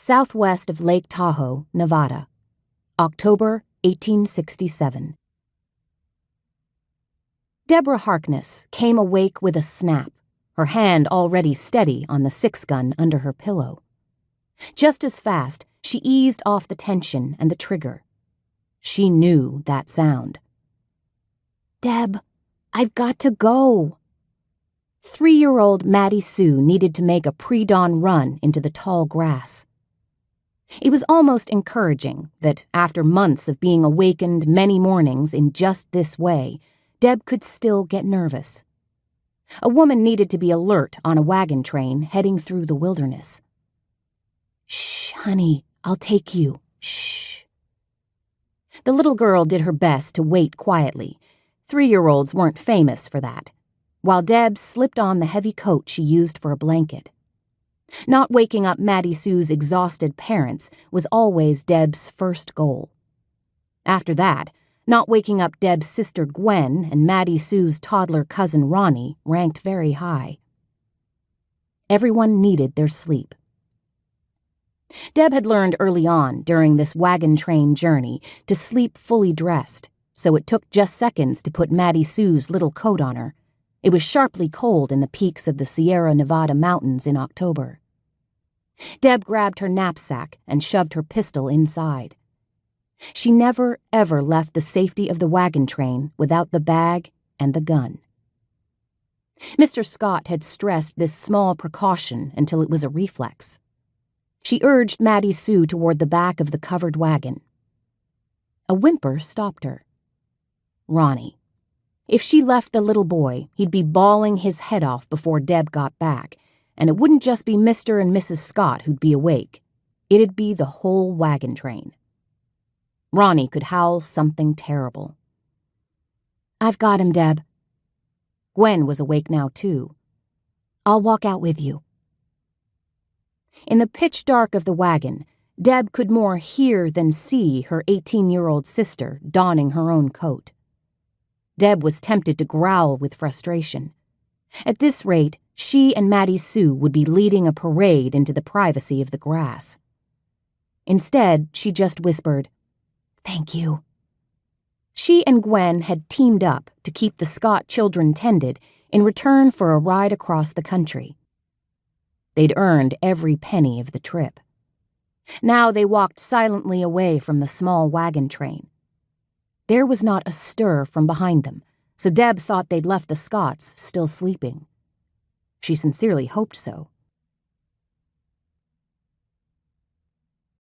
southwest of Lake Tahoe, Nevada, October 1867. Deborah Harkness came awake with a snap, her hand already steady on the 6-gun under her pillow. Just as fast, she eased off the tension and the trigger. She knew that sound. "Deb, I've got to go." 3-year-old Maddie Sue needed to make a pre-dawn run into the tall grass. It was almost encouraging that, after months of being awakened many mornings in just this way, Deb could still get nervous. A woman needed to be alert on a wagon train heading through the wilderness. "Shh, honey, I'll take you. Shh." The little girl did her best to wait quietly. 3-year-olds weren't famous for that, while Deb slipped on the heavy coat she used for a blanket. Not waking up Maddie Sue's exhausted parents was always Deb's first goal. After that, not waking up Deb's sister Gwen and Maddie Sue's toddler cousin Ronnie ranked very high. Everyone needed their sleep. Deb had learned early on during this wagon train journey to sleep fully dressed, so it took just seconds to put Maddie Sue's little coat on her. It was sharply cold in the peaks of the Sierra Nevada mountains in October. Deb grabbed her knapsack and shoved her pistol inside. She never, ever left the safety of the wagon train without the bag and the gun. Mr. Scott had stressed this small precaution until it was a reflex. She urged Maddie Sue toward the back of the covered wagon. A whimper stopped her. Ronnie. If she left the little boy, he'd be bawling his head off before Deb got back, and it wouldn't just be Mr. and Mrs. Scott who'd be awake. It'd be the whole wagon train. Ronnie could howl something terrible. "I've got him, Deb." Gwen was awake now, too. "I'll walk out with you." In the pitch dark of the wagon, Deb could more hear than see her 18-year-old sister donning her own coat. Deb was tempted to growl with frustration. At this rate, she and Maddie Sue would be leading a parade into the privacy of the grass. Instead, she just whispered, "Thank you." She and Gwen had teamed up to keep the Scott children tended in return for a ride across the country. They'd earned every penny of the trip. Now they walked silently away from the small wagon train. There was not a stir from behind them, so Deb thought they'd left the Scotts still sleeping. She sincerely hoped so.